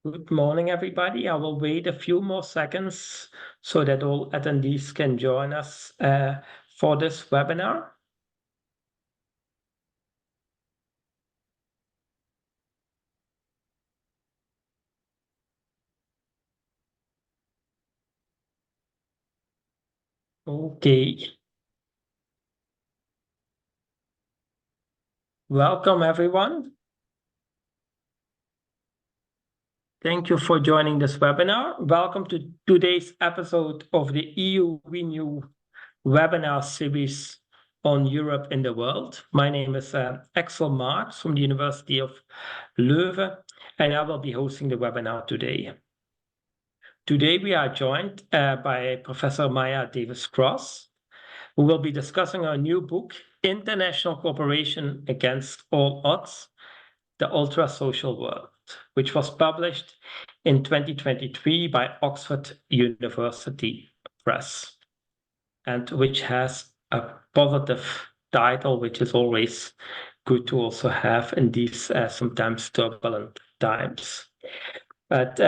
Good morning, everybody. I will wait a few more seconds so that all attendees can join us for this webinar. Okay. Welcome, everyone. Thank you for joining this webinar. Welcome to today's episode of the EU Renew webinar series on Europe and the world. My name is Axel Marx from the University of Leuven, and I will be hosting the webinar today. Today we are joined by Professor Mai'a Davis-Cross, who will be discussing our new book, International Cooperation Against All Odds, the Ultrasocial World, which was published in 2023 by Oxford University Press, and which has a positive title, which is always good to also have in these sometimes turbulent times. But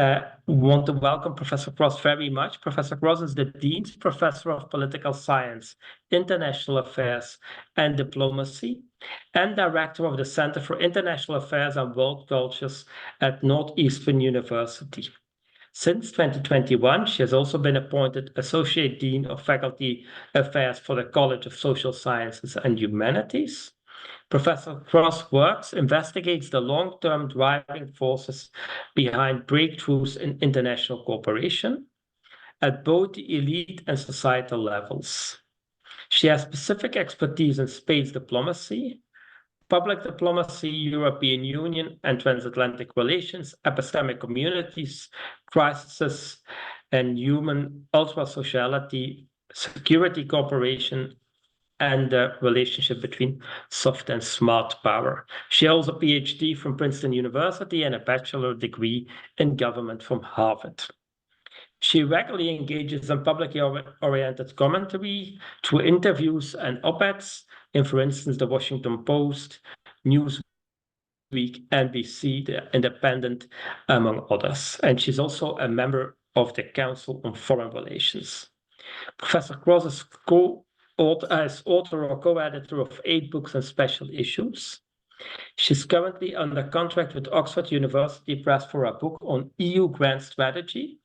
want to welcome Professor Cross very much. Professor Cross is the Dean's Professor of Political Science, International Affairs and Diplomacy, and Director of the Center for International Affairs and World Cultures at Northeastern University. Since 2021, she has also been appointed Associate Dean of Faculty Affairs for the College of Social Sciences and Humanities. Professor Cross investigates the long-term driving forces behind breakthroughs in international cooperation at both the elite and societal levels. She has specific expertise in space diplomacy, public diplomacy, European Union and transatlantic relations, epistemic communities, crises and human ultrasociality, security cooperation, and the relationship between soft and smart power. She holds a PhD from Princeton University and a bachelor degree in government from Harvard. She regularly engages in publicly oriented commentary through interviews and op-eds in, for instance, the Washington Post, Newsweek, NBC, The Independent, among others. And she's also a member of the Council on Foreign Relations. Professor Cross is author or co-editor of 8 books and special issues. She's currently under contract with Oxford University Press for a book on EU grand strategy.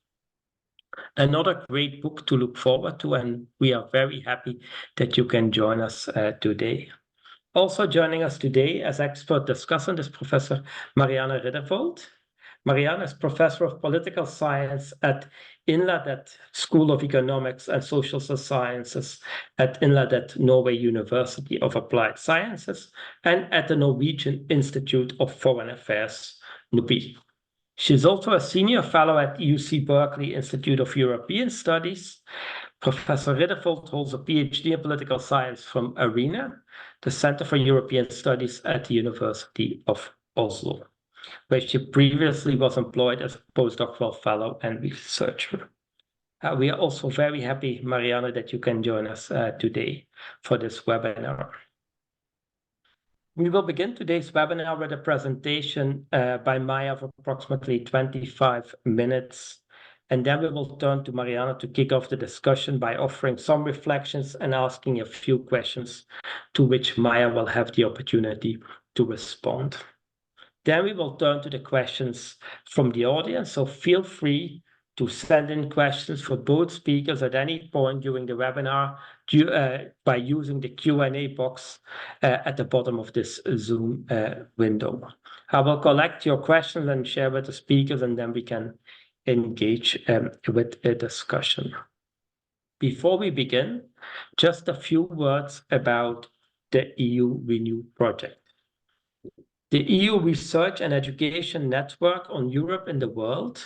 Another great book to look forward to, and we are very happy that you can join us today. Also joining us today as expert discussant is Professor Marianne Riddervold. Marianne is Professor of Political Science at Innlandet School of Economics and Social Sciences at Innlandet Norway University of Applied Sciences and at the Norwegian Institute of Foreign Affairs, NUPI. She's also a senior fellow at UC Berkeley Institute of European Studies. Professor Riddervold holds a PhD in political science from ARENA, the Center for European Studies at the University of Oslo, where she previously was employed as a postdoctoral fellow and researcher. We are also very happy, Marianne, that you can join us today for this webinar. We will begin today's webinar with a presentation by Mai'a of approximately 25 minutes, and then we will turn to Marianne to kick off the discussion by offering some reflections and asking a few questions to which Mai'a will have the opportunity to respond. Then we will turn to the questions from the audience, so feel free to send in questions for both speakers at any point during the webinar by using the Q&A box at the bottom of this Zoom window. I will collect your questions and share with the speakers, and then we can engage with a discussion. Before we begin, just a few words about the EU Renew project. The EU Research and Education Network on Europe and the World,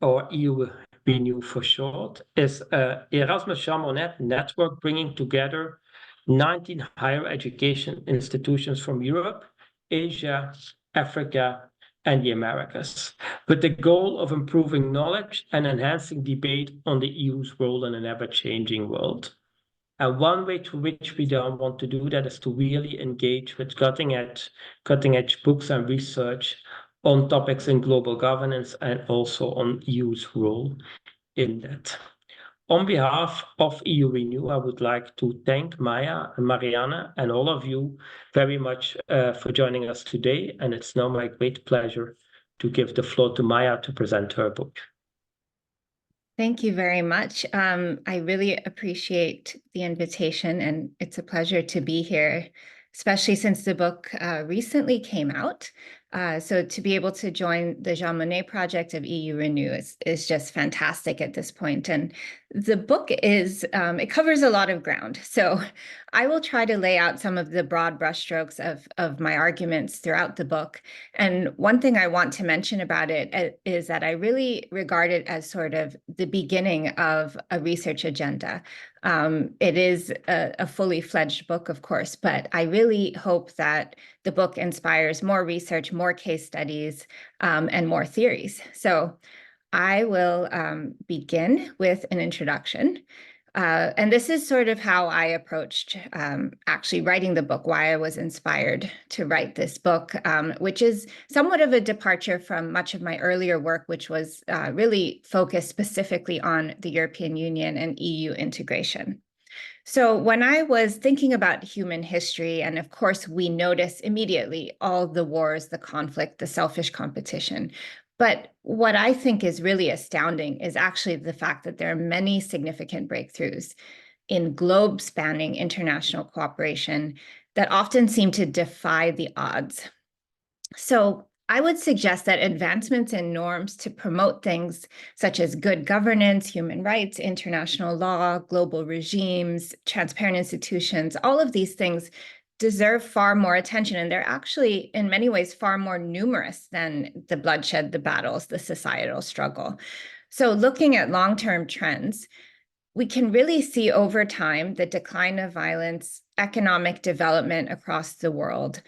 or EU Renew for short, is an Erasmus Chamonix network bringing together 19 higher education institutions from Europe, Asia, Africa, and the Americas, with the goal of improving knowledge and enhancing debate on the EU's role in an ever-changing world. And one way to which we don't want to do that is to really engage with cutting edge books and research on topics in global governance and also on EU's role in that. On behalf of EU Renew, I would like to thank Mai'a and Marianne and all of you very much for joining us today. And it's now my great pleasure to give the floor to Mai'a to present her book. Thank you very much. I really appreciate the invitation, and it's a pleasure to be here, especially since the book recently came out. So to be able to join the Jean Monnet project of EU Renew is just fantastic at this point. And the book is, it covers a lot of ground. So I will try to lay out some of the broad brushstrokes of my arguments throughout the book. And one thing I want to mention about it is that I really regard it as sort of the beginning of a research agenda. It is a fully fledged book, of course, but I really hope that the book inspires more research, more case studies, and more theories. So I will begin with an introduction. And this is sort of how I approached actually writing the book, why I was inspired to write this book, which is somewhat of a departure from much of my earlier work, which was really focused specifically on the European Union and EU integration. So when I was thinking about human history, and of course, we notice immediately all the wars, the conflict, the selfish competition. But what I think is really astounding is actually the fact that there are many significant breakthroughs in globe-spanning international cooperation that often seem to defy the odds. So I would suggest that advancements in norms to promote things such as good governance, human rights, international law, global regimes, transparent institutions, all of these things deserve far more attention. And they're actually, in many ways, far more numerous than the bloodshed, the battles, the societal struggle. So looking at long-term trends, we can really see over time the decline of violence, economic development across the world,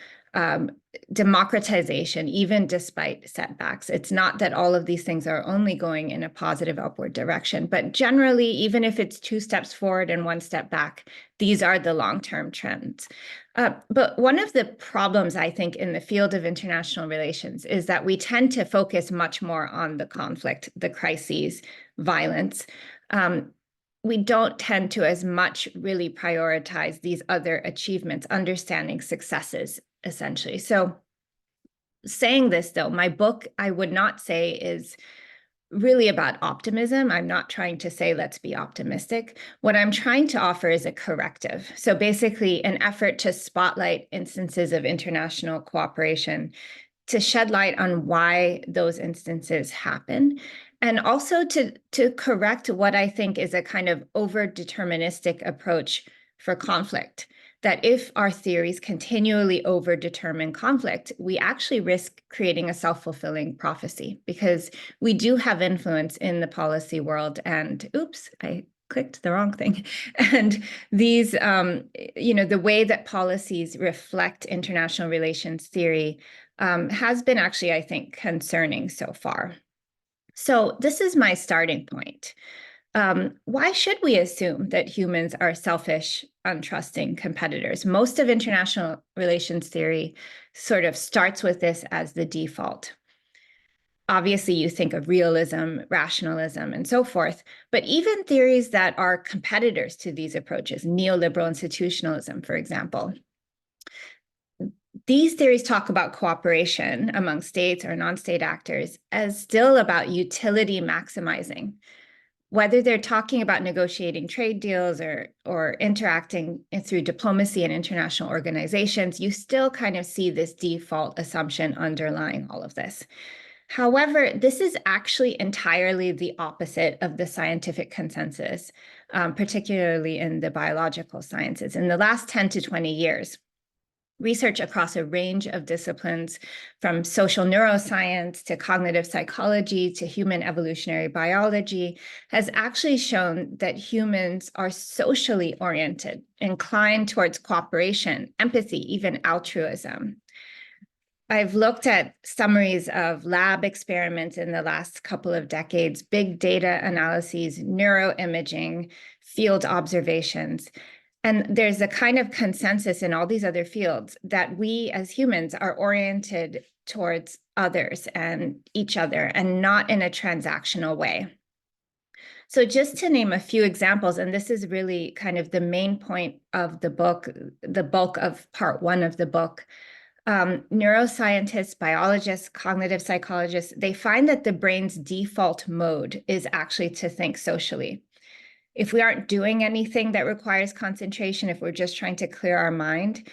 democratization, even despite setbacks. It's not that all of these things are only going in a positive upward direction, but generally, even if it's 2 steps forward and 1 step back, these are the long-term trends. But one of the problems, I think, in the field of international relations is that we tend to focus much more on the conflict, the crises, violence. We don't tend to as much really prioritize these other achievements, understanding successes, essentially. So saying this, though, my book, I would not say is really about optimism. I'm not trying to say, let's be optimistic. What I'm trying to offer is a corrective. So basically an effort to spotlight instances of international cooperation, to shed light on why those instances happen, and also to correct what I think is a kind of over-deterministic approach for conflict, that if our theories continually over-determine conflict, we actually risk creating a self-fulfilling prophecy, because we do have influence in the policy world. And oops, I clicked the wrong thing. And these, the way that policies reflect international relations theory has been actually, I think, concerning so far. So this is my starting point. Why should we assume that humans are selfish, untrusting competitors? Most of international relations theory sort of starts with this as the default. Obviously, you think of realism, rationalism, and so forth, but even theories that are competitors to these approaches, neoliberal institutionalism, for example, these theories talk about cooperation among states or non-state actors as still about utility maximizing. Whether they're talking about negotiating trade deals or interacting through diplomacy and international organizations, you still kind of see this default assumption underlying all of this. However, this is actually entirely the opposite of the scientific consensus, particularly in the biological sciences. In the last 10 to 20 years, research across a range of disciplines, from social neuroscience to cognitive psychology to human evolutionary biology, has actually shown that humans are socially oriented, inclined towards cooperation, empathy, even altruism. I've looked at summaries of lab experiments in the last couple of decades, big data analyses, neuroimaging, field observations. And there's a kind of consensus in all these other fields that we as humans are oriented towards others and each other and not in a transactional way. So just to name a few examples, and this is really kind of the main point of the book, the bulk of part 1 of the book, neuroscientists, biologists, cognitive psychologists, they find that the brain's default mode is actually to think socially. If we aren't doing anything that requires concentration, if we're just trying to clear our minds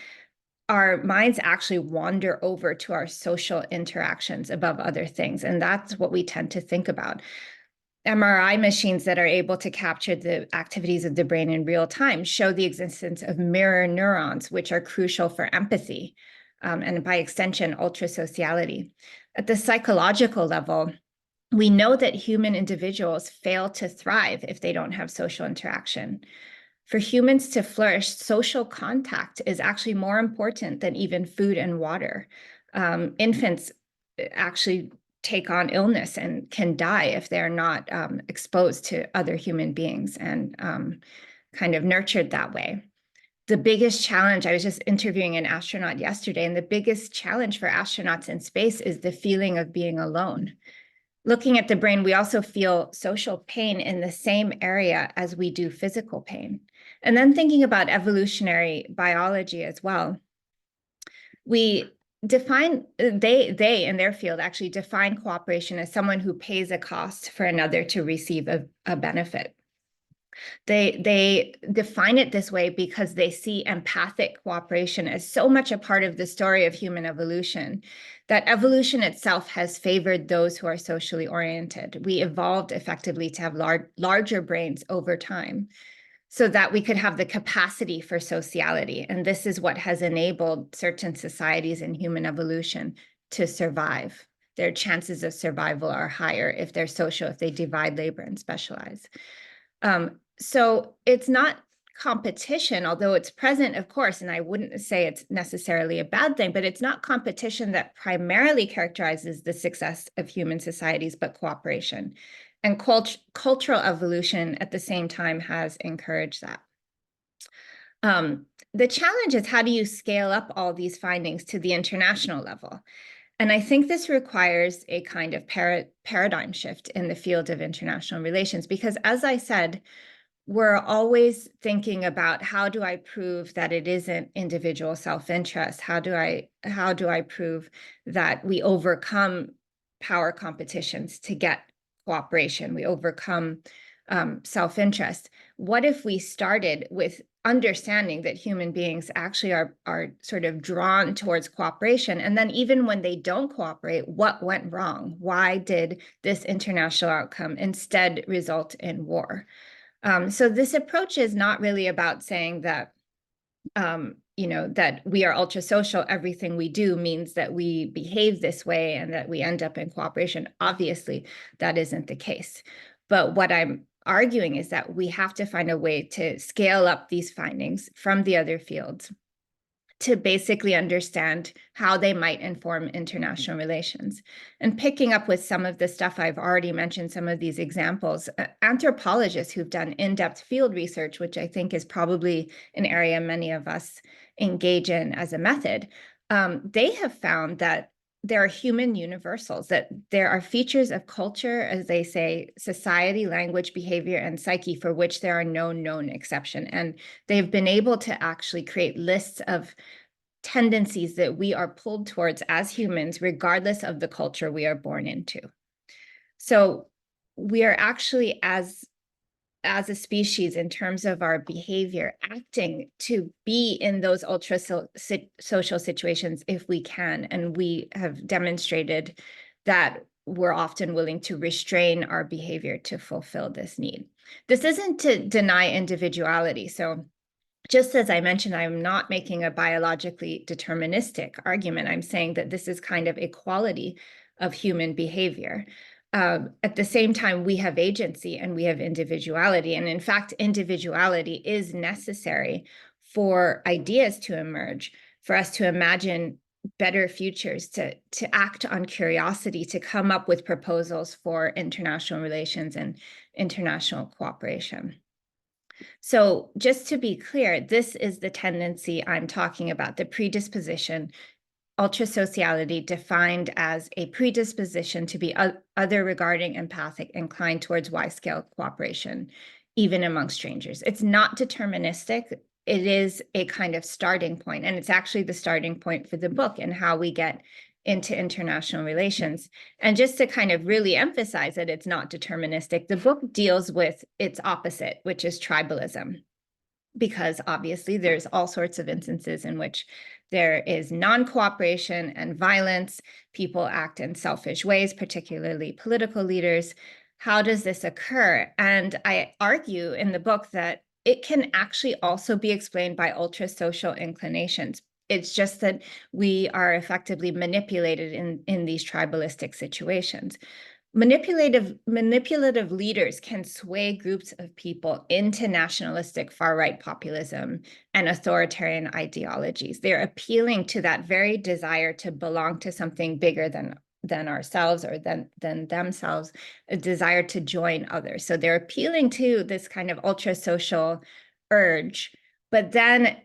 actually wander over to our social interactions above other things. And that's what we tend to think about. MRI machines that are able to capture the activities of the brain in real time show the existence of mirror neurons, which are crucial for empathy, and by extension, ultrasociality. At the psychological level, we know that human individuals fail to thrive if they don't have social interaction. For humans to flourish, social contact is actually more important than even food and water. Infants actually take on illness and can die if they're not exposed to other human beings and kind of nurtured that way. The biggest challenge, I was just interviewing an astronaut yesterday, and the biggest challenge for astronauts in space is the feeling of being alone. Looking at the brain, we also feel social pain in the same area as we do physical pain. And then thinking about evolutionary biology as well, we define, they in their field actually define cooperation as someone who pays a cost for another to receive a benefit. They define it this way because they see empathic cooperation as so much a part of the story of human evolution that evolution itself has favored those who are socially oriented. We evolved effectively to have larger brains over time so that we could have the capacity for sociality. And this is what has enabled certain societies in human evolution to survive. Their chances of survival are higher if they're social, if they divide labor and specialize. So it's not competition, although it's present, of course, and I wouldn't say it's necessarily a bad thing, but it's not competition that primarily characterizes the success of human societies, but cooperation. And cultural evolution at the same time has encouraged that. The challenge is, how do you scale up all these findings to the international level? And I think this requires a kind of paradigm shift in the field of international relations, because as I said, we're always thinking about, how do I prove that it isn't individual self-interest? How do I prove that we overcome power competitions to get cooperation? We overcome self-interest. What if we started with understanding that human beings actually are sort of drawn towards cooperation, and then even when they don't cooperate, what went wrong? Why did this international outcome instead result in war? So this approach is not really about saying that, that we are ultrasocial, everything we do means that we behave this way and that we end up in cooperation. Obviously, that isn't the case. But what I'm arguing is that we have to find a way to scale up these findings from the other fields to basically understand how they might inform international relations. And picking up with some of the stuff I've already mentioned, some of these examples, anthropologists who've done in-depth field research, which I think is probably an area many of us engage in as a method, they have found that there are human universals, that there are features of culture, as they say, society, language, behavior, and psyche, for which there are no known exception. And they've been able to actually create lists of tendencies that we are pulled towards as humans, regardless of the culture we are born into. So we are actually, as a species, in terms of our behavior, acting to be in those social situations if we can. And we have demonstrated that we're often willing to restrain our behavior to fulfill this need. This isn't to deny individuality. So just as I mentioned, I'm not making a biologically deterministic argument. I'm saying that this is kind of a quality of human behavior. At the same time, we have agency and we have individuality. And in fact, individuality is necessary for ideas to emerge, for us to imagine better futures, to act on curiosity, to come up with proposals for international relations and international cooperation. So just to be clear, this is the tendency I'm talking about, the predisposition, ultrasociality defined as a predisposition to be other regarding, empathic, inclined towards wide-scale cooperation, even among strangers. It's not deterministic. It is a kind of starting point, and it's actually the starting point for the book and how we get into international relations. And just to kind of really emphasize that it's not deterministic, the book deals with its opposite, which is tribalism, because obviously there's all sorts of instances in which there is non-cooperation and violence. People act in selfish ways, particularly political leaders. How does this occur? And I argue in the book that it can actually also be explained by ultrasocial inclinations. It's just that we are effectively manipulated in these tribalistic situations. Manipulative leaders can sway groups of people into nationalistic far-right populism and authoritarian ideologies. They're appealing to that very desire to belong to something bigger than ourselves or than themselves, a desire to join others. So they're appealing to this kind of ultrasocial urge, but then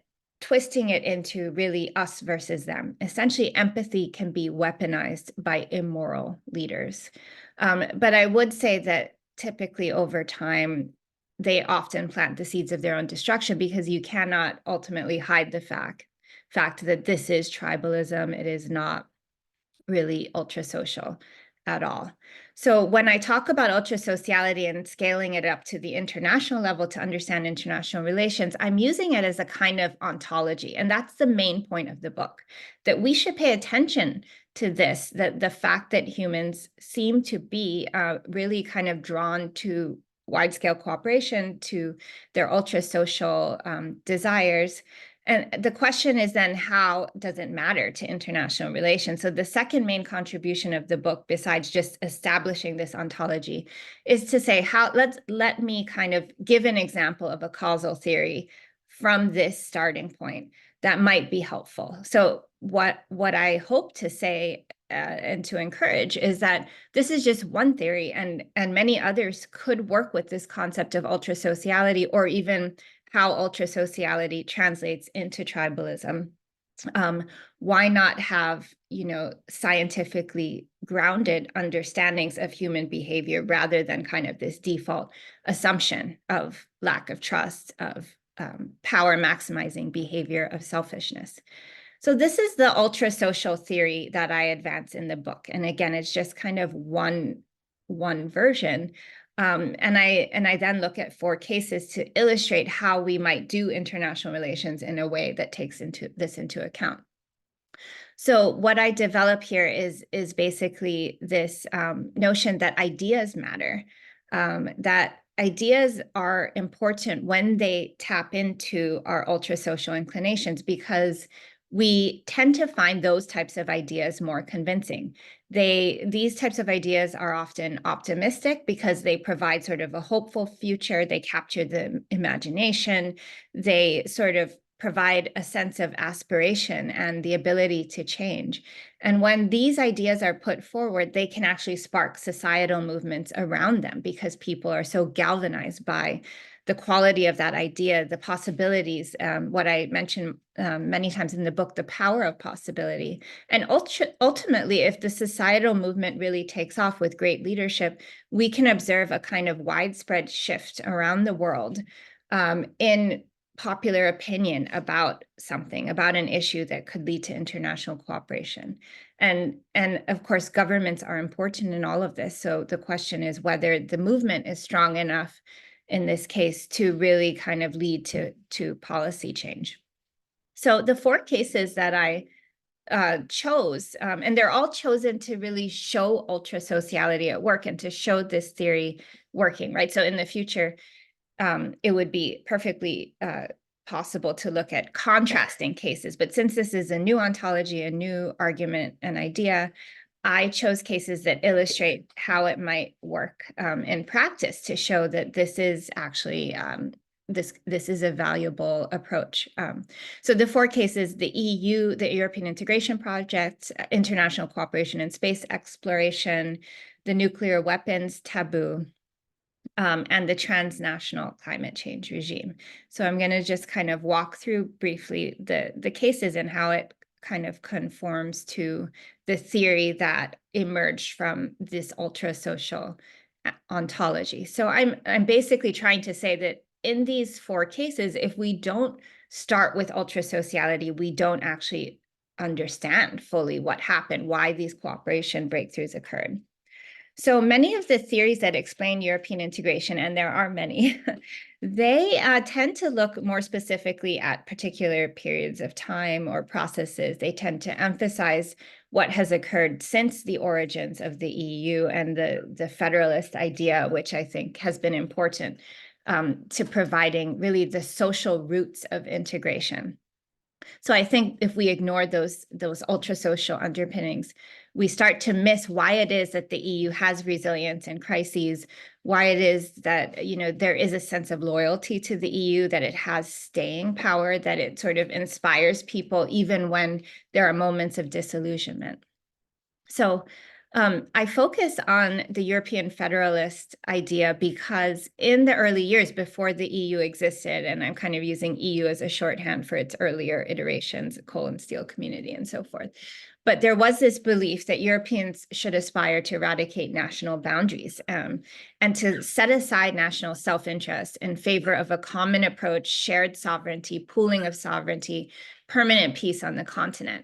twisting it into really us versus them. Essentially, empathy can be weaponized by immoral leaders. But I would say that typically over time, they often plant the seeds of their own destruction, because you cannot ultimately hide the fact that this is tribalism. It is not really ultrasocial at all. So when I talk about ultrasociality and scaling it up to the international level to understand international relations, I'm using it as a kind of ontology. And that's the main point of the book, that we should pay attention to this, that the fact that humans seem to be really kind of drawn to wide-scale cooperation, to their ultrasocial desires. And the question is then, how does it matter to international relations? So the second main contribution of the book, besides just establishing this ontology, is to say, let me kind of give an example of a causal theory from this starting point that might be helpful. So what I hope to say and to encourage is that this is just one theory, and many others could work with this concept of ultrasociality, or even how ultrasociality translates into tribalism. Why not have, scientifically grounded understandings of human behavior rather than kind of this default assumption of lack of trust, of power maximizing behavior, of selfishness? So this is the ultrasocial theory that I advance in the book. And again, it's just kind of one version. And I then look at 4 cases to illustrate how we might do international relations in a way that takes this into account. So what I develop here is basically this notion that ideas matter, that ideas are important when they tap into our ultrasocial inclinations, because we tend to find those types of ideas more convincing. These types of ideas are often optimistic because they provide sort of a hopeful future. They capture the imagination. They sort of provide a sense of aspiration and the ability to change. And when these ideas are put forward, they can actually spark societal movements around them, because people are so galvanized by the quality of that idea, the possibilities, what I mentioned many times in the book, the power of possibility. And ultimately, if the societal movement really takes off with great leadership, we can observe a kind of widespread shift around the world in popular opinion about something, about an issue that could lead to international cooperation. And of course, governments are important in all of this. So the question is whether the movement is strong enough in this case to really kind of lead to policy change. So the 4 cases that I chose, and they're all chosen to really show ultrasociality at work and to show this theory working, right? So in the future, it would be perfectly possible to look at contrasting cases. But since this is a new ontology, a new argument, an idea, I chose cases that illustrate how it might work in practice to show that this is actually this is a valuable approach. So the 4 cases: the EU, the European Integration Project, international cooperation in space exploration, the nuclear weapons taboo, and the transnational climate change regime. So I'm going to just kind of walk through briefly the cases and how it kind of conforms to the theory that emerged from this ultrasocial ontology. So I'm basically trying to say that in these 4 cases, if we don't start with ultrasociality, we don't actually understand fully what happened, why these cooperation breakthroughs occurred. So many of the theories that explain European integration, and there are many, they tend to look more specifically at particular periods of time or processes. They tend to emphasize what has occurred since the origins of the EU and the federalist idea, which I think has been important to providing really the social roots of integration. So I think if we ignore those ultra-social underpinnings, we start to miss why it is that the EU has resilience in crises, why it is that there is a sense of loyalty to the EU, that it has staying power, that it sort of inspires people even when there are moments of disillusionment. So I focus on the European Federalist idea because in the early years before the EU existed, and I'm kind of using EU as a shorthand for its earlier iterations, coal and steel community and so forth, but there was this belief that Europeans should aspire to eradicate national boundaries and to set aside national self-interest in favor of a common approach, shared sovereignty, pooling of sovereignty, permanent peace on the continent.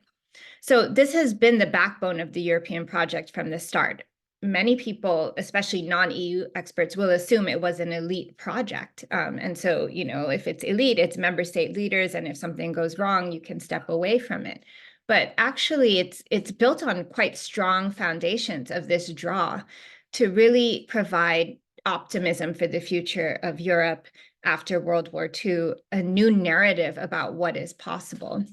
So this has been the backbone of the European project from the start. Many people, especially non-EU experts, will assume it was an elite project. And so, if it's elite, it's member state leaders, and if something goes wrong, you can step away from it. But actually, it's built on quite strong foundations of this draw to really provide optimism for the future of Europe after World War II, a new narrative about what is possible.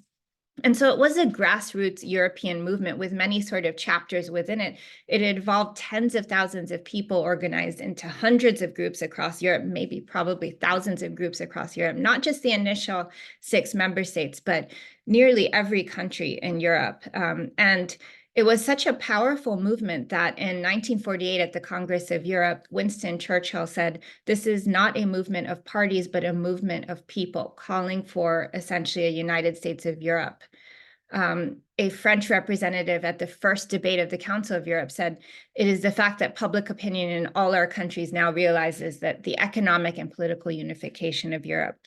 And so it was a grassroots European movement with many sort of chapters within it. It involved tens of thousands of people organized into hundreds of groups across Europe, maybe probably thousands of groups across Europe, not just the initial 6 member states, but nearly every country in Europe. And it was such a powerful movement that in 1948 at the Congress of Europe, Winston Churchill said, "This is not a movement of parties, but a movement of people," calling for essentially a United States of Europe. A French representative at the first debate of the Council of Europe said, "It is the fact that public opinion in all our countries now realizes that the economic and political unification of Europe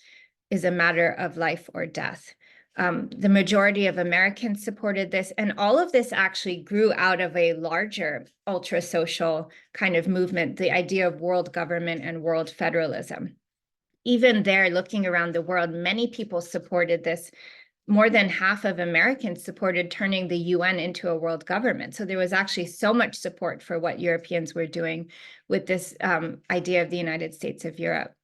is a matter of life or death." The majority of Americans supported this, and all of this actually grew out of a larger ultra-social kind of movement, the idea of world government and world federalism. Even there, looking around the world, many people supported this. More than half of Americans supported turning the UN into a world government. So there was actually so much support for what Europeans were doing with this idea of the United States of Europe.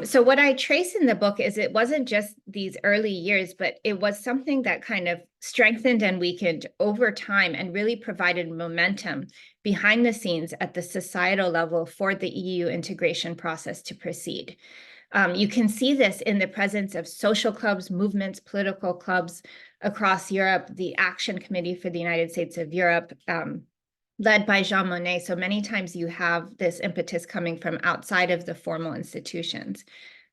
So what I trace in the book is it wasn't just these early years, but it was something that kind of strengthened and weakened over time and really provided momentum behind the scenes at the societal level for the EU integration process to proceed. You can see this in the presence of social clubs, movements, political clubs across Europe, the Action Committee for the United States of Europe, led by Jean Monnet. So many times you have this impetus coming from outside of the formal institutions,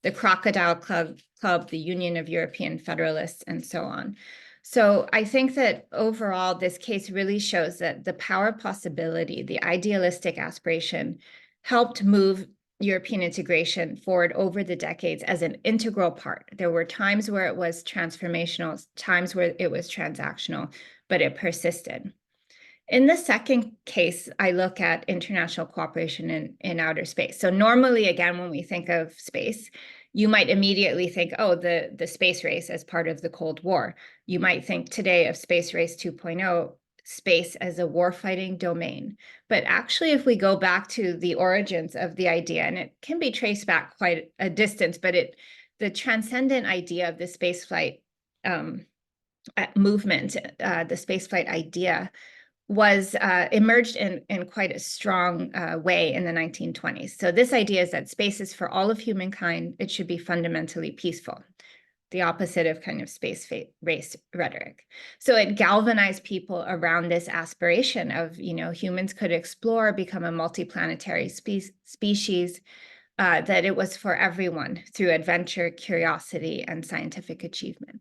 the Crocodile Club, the Union of European Federalists, and so on. So I think that overall, this case really shows that the power possibility, the idealistic aspiration, helped move European integration forward over the decades as an integral part. There were times where it was transformational, times where it was transactional, but it persisted. In the second case, I look at international cooperation in outer space. So normally, again, when we think of space, you might immediately think, oh, the space race as part of the Cold War. You might think today of Space Race 2.0, space as a warfighting domain. But actually, if we go back to the origins of the idea, and it can be traced back quite a distance, but the transcendent idea of the spaceflight movement, the spaceflight idea, was emerged in quite a strong way in the 1920s. So this idea is that space is for all of humankind. It should be fundamentally peaceful. the opposite of kind of space race rhetoric. So it galvanized people around this aspiration of, humans could explore, become a multiplanetary species, that it was for everyone through adventure, curiosity, and scientific achievement.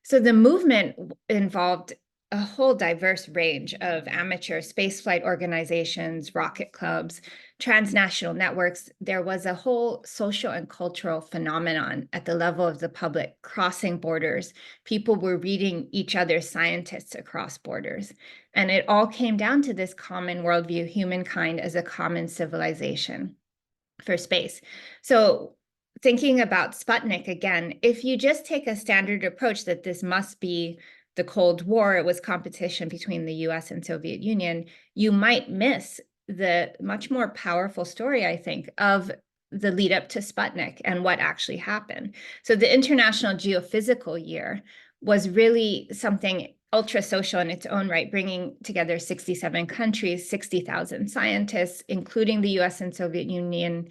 So the movement involved a whole diverse range of amateur spaceflight organizations, rocket clubs, transnational networks. There was a whole social and cultural phenomenon at the level of the public, crossing borders. People were reading each other's scientists across borders. And it all came down to this common worldview, humankind as a common civilization for space. So thinking about Sputnik again, if you just take a standard approach that this must be the Cold War, it was competition between the US and Soviet Union, you might miss the much more powerful story, I think, of the lead up to Sputnik and what actually happened. So the International Geophysical Year was really something ultra-social in its own right, bringing together 67 countries, 60,000 scientists, including the US and Soviet Union.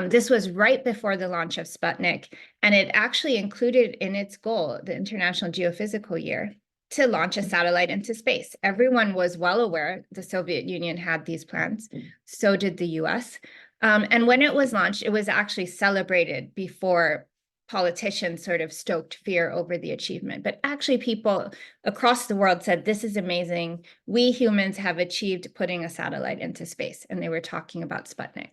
This was right before the launch of Sputnik, and it actually included in its goal, the International Geophysical Year, to launch a satellite into space. Everyone was well aware the Soviet Union had these plans, so did the US. And when it was launched, it was actually celebrated before politicians sort of stoked fear over the achievement. But actually people across the world said, this is amazing. We humans have achieved putting a satellite into space. And they were talking about Sputnik.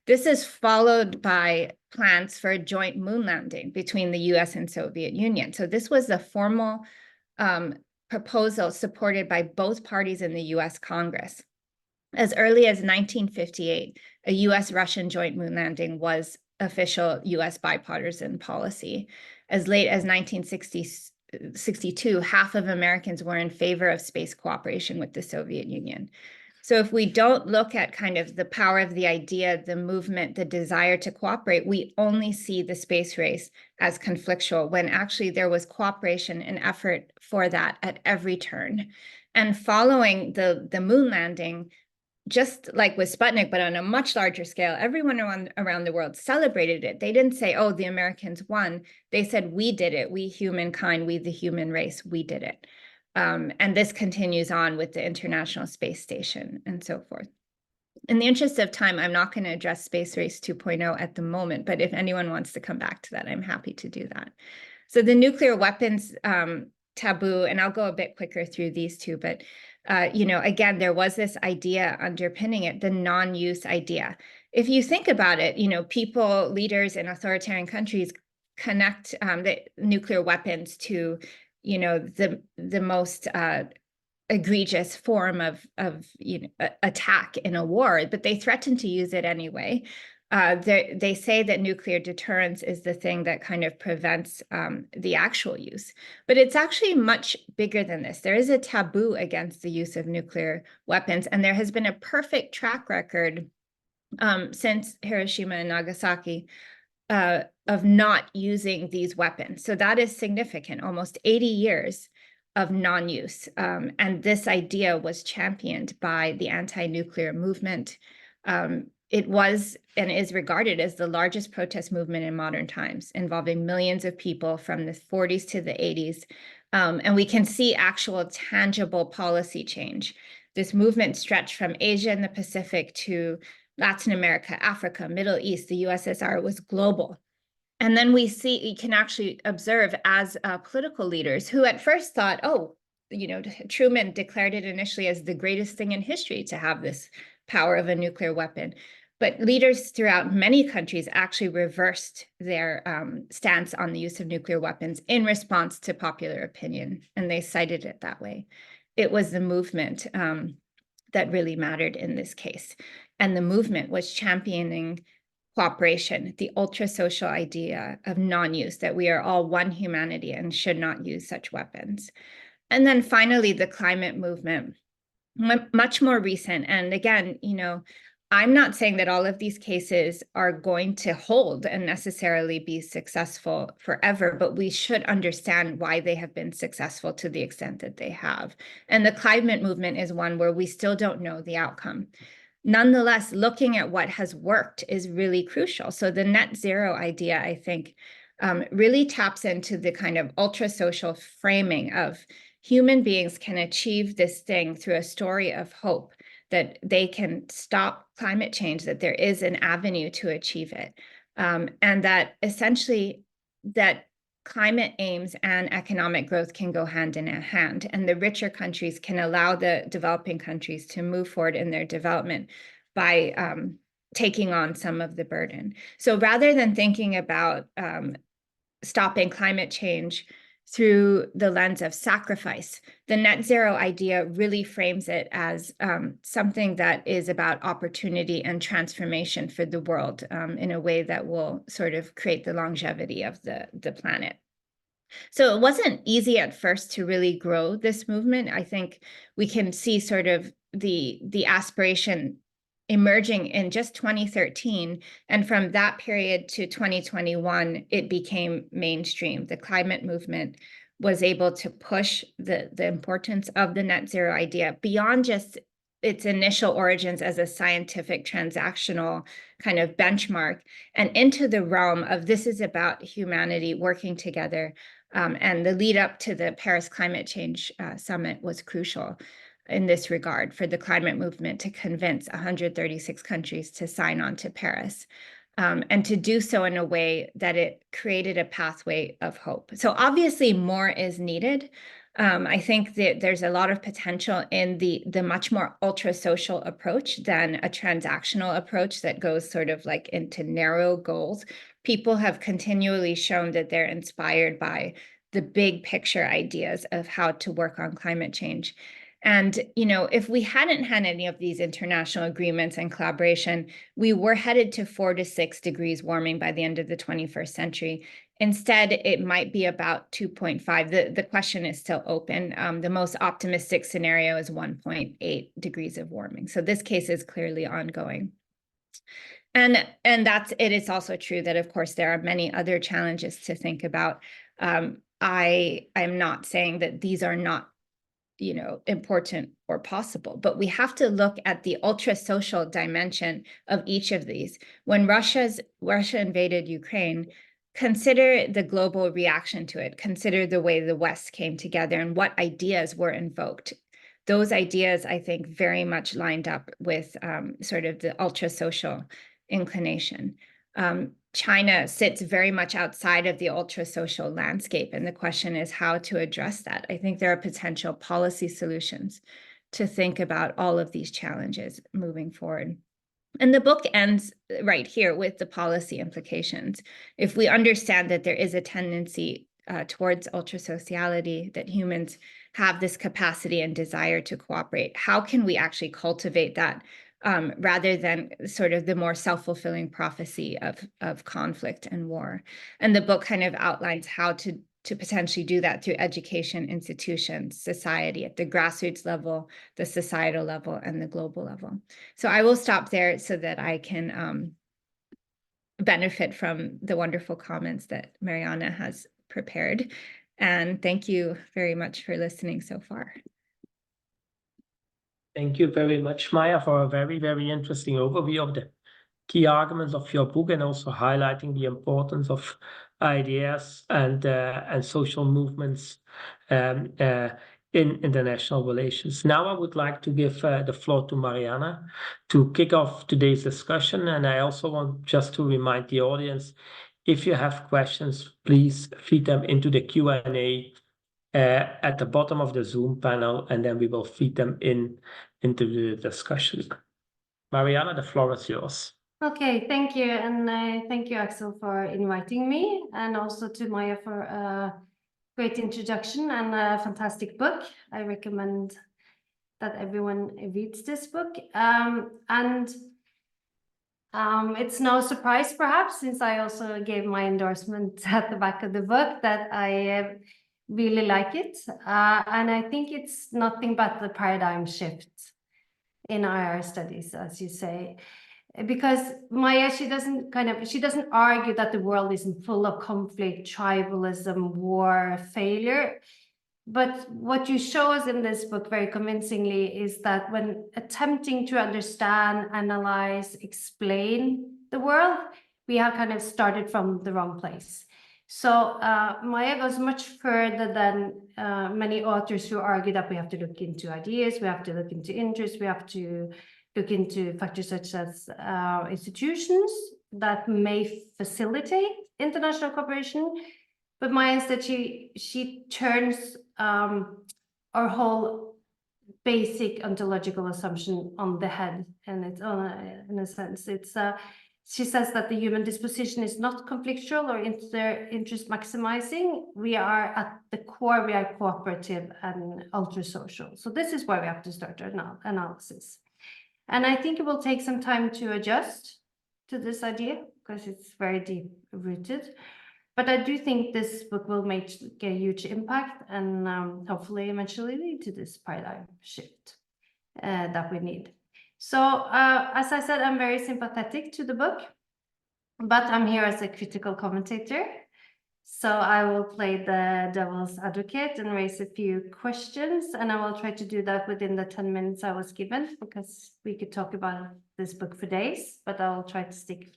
This is followed by plans for a joint moon landing between the US and Soviet Union. So this was a formal proposal supported by both parties in the US Congress. As early as 1958, a US-Russian joint moon landing was official US bipartisan policy. As late as 1962, half of Americans were in favor of space cooperation with the Soviet Union. So if we don't look at kind of the power of the idea, the movement, the desire to cooperate, we only see the space race as conflictual, when actually there was cooperation and effort for that at every turn. And following the moon landing, just like with Sputnik, but on a much larger scale, everyone around the world celebrated it. They didn't say, oh, the Americans won. They said, we did it. We humankind, we the human race, we did it. And this continues on with the International Space Station and so forth. In the interest of time, I'm not going to address Space Race 2.0 at the moment, but if anyone wants to come back to that, I'm happy to do that. So the nuclear weapons taboo, and I'll go a bit quicker through these two, but again, there was this idea underpinning it, the non-use idea. If you think about it, people, leaders in authoritarian countries connect the nuclear weapons to the most egregious form of attack in a war, but they threaten to use it anyway. They say that nuclear deterrence is the thing that kind of prevents the actual use, but it's actually much bigger than this. There is a taboo against the use of nuclear weapons, and there has been a perfect track record since Hiroshima and Nagasaki of not using these weapons. So that is significant, almost 80 years of non-use. And this idea was championed by the anti-nuclear movement. It was and is regarded as the largest protest movement in modern times, involving millions of people from the 40s to the 80s. And we can see actual tangible policy change. This movement stretched from Asia and the Pacific to Latin America, Africa, Middle East, the USSR. It was global. And then you can actually observe as political leaders who at first thought, Truman declared it initially as the greatest thing in history to have this power of a nuclear weapon. But leaders throughout many countries actually reversed their stance on the use of nuclear weapons in response to popular opinion, and they cited it that way. It was the movement that really mattered in this case. And the movement was championing cooperation, the ultra-social idea of non-use, that we are all one humanity and should not use such weapons. And then finally, the climate movement, much more recent. And again, I'm not saying that all of these cases are going to hold and necessarily be successful forever, but we should understand why they have been successful to the extent that they have. And the climate movement is one where we still don't know the outcome. Nonetheless, looking at what has worked is really crucial. So the net zero idea, I think, really taps into the kind of ultra-social framing of human beings can achieve this thing through a story of hope, that they can stop climate change, that there is an avenue to achieve it, and that essentially that climate aims and economic growth can go hand in hand, and the richer countries can allow the developing countries to move forward in their development by taking on some of the burden. So rather than thinking about stopping climate change through the lens of sacrifice, the net zero idea really frames it as something that is about opportunity and transformation for the world in a way that will sort of create the longevity of the planet. So it wasn't easy at first to really grow this movement. I think we can see sort of the aspiration emerging in just 2013. And from that period to 2021, it became mainstream. The climate movement was able to push the importance of the net zero idea beyond just its initial origins as a scientific transactional kind of benchmark and into the realm of this is about humanity working together. And the lead up to the Paris Climate Change Summit was crucial in this regard for the climate movement to convince 136 countries to sign on to Paris, and to do so in a way that it created a pathway of hope. So obviously more is needed. I think that there's a lot of potential in the much more ultra-social approach than a transactional approach that goes sort of like into narrow goals. People have continually shown that they're inspired by the big picture ideas of how to work on climate change. And, you know, if we hadn't had any of these international agreements and collaboration, we were headed to 4 to 6 degrees warming by the end of the 21st century. Instead, it might be about 2.5. The question is still open. The most optimistic scenario is 1.8 degrees of warming. So this case is clearly ongoing. And that's it. It's also true that, of course, there are many other challenges to think about. I'm not saying that these are not, you know, important or possible, but we have to look at the ultra-social dimension of each of these. When Russia invaded Ukraine, consider the global reaction to it. Consider the way the West came together and what ideas were invoked. Those ideas, I think, very much lined up with sort of the ultra-social inclination. China sits very much outside of the ultra-social landscape, and the question is how to address that. I think there are potential policy solutions to think about all of these challenges moving forward. And the book ends right here with the policy implications. If we understand that there is a tendency towards ultrasociality, that humans have this capacity and desire to cooperate, how can we actually cultivate that rather than sort of the more self-fulfilling prophecy of conflict and war? And the book kind of outlines how to potentially do that through education, institutions, society at the grassroots level, the societal level, and the global level. So I will stop there so that I can benefit from the wonderful comments that Marianne has prepared. And thank you very much for listening so far. Thank you very much, Mai'a, for a very, very interesting overview of the key arguments of your book and also highlighting the importance of ideas and social movements in international relations. Now I would like to give the floor to Marianne to kick off today's discussion. And I also want just to remind the audience, if you have questions, please feed them into the Q&A at the bottom of the Zoom panel, and then we will feed them into the discussion. Marianne, the floor is yours. Okay, thank you. And thank you, Axel, for inviting me, and also to Mai'a for a great introduction and a fantastic book. I recommend that everyone reads this book. It's no surprise, perhaps, since I also gave my endorsement at the back of the book, that I really like it. And I think it's nothing but the paradigm shift in IR studies, as you say. Because Mai'a, she doesn't argue that the world isn't full of conflict, tribalism, war, failure. But what you show us in this book very convincingly is that when attempting to understand, analyze, explain the world, we have kind of started from the wrong place. So Mai'a goes much further than many authors who argue that we have to look into ideas, we have to look into interests, we have to look into factors such as institutions that may facilitate international cooperation. But Mai'a instead, she turns our whole basic ontological assumption on the head, and it's in a sense, it's she says that the human disposition is not conflictual or interest maximizing. We are at the core, we are cooperative and ultrasocial. So this is where we have to start our analysis. And I think it will take some time to adjust to this idea because it's very deep rooted. But I do think this book will make a huge impact and hopefully eventually lead to this paradigm shift that we need. So as I said, I'm very sympathetic to the book, but I'm here as a critical commentator. So I will play the devil's advocate and raise a few questions, and I will try to do that within the 10 minutes I was given, because we could talk about this book for days, but I will try to stick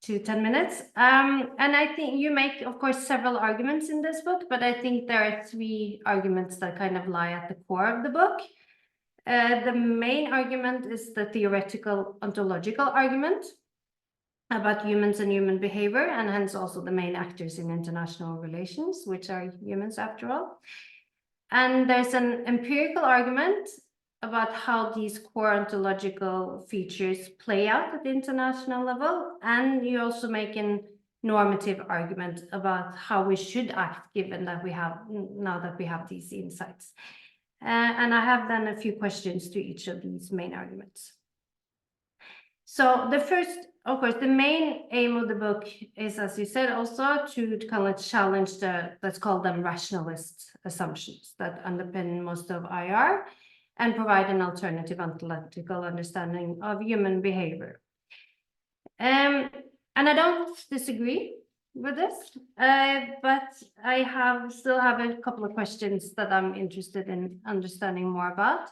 to 10 minutes. And I think you make, of course, several arguments in this book, but I think there are 3 arguments that kind of lie at the core of the book. The main argument is the theoretical ontological argument about humans and human behavior, and hence also the main actors in international relations, which are humans after all. And there's an empirical argument about how these core ontological features play out at the international level. And you also make a normative argument about how we should act given that we have, now that we have these insights. And I have then a few questions to each of these main arguments. So the first, of course, the main aim of the book is, as you said, also to kind of challenge let's call them rationalist assumptions that underpin most of IR and provide an alternative ontological understanding of human behavior. And I don't disagree with this, but I still have a couple of questions that I'm interested in understanding more about.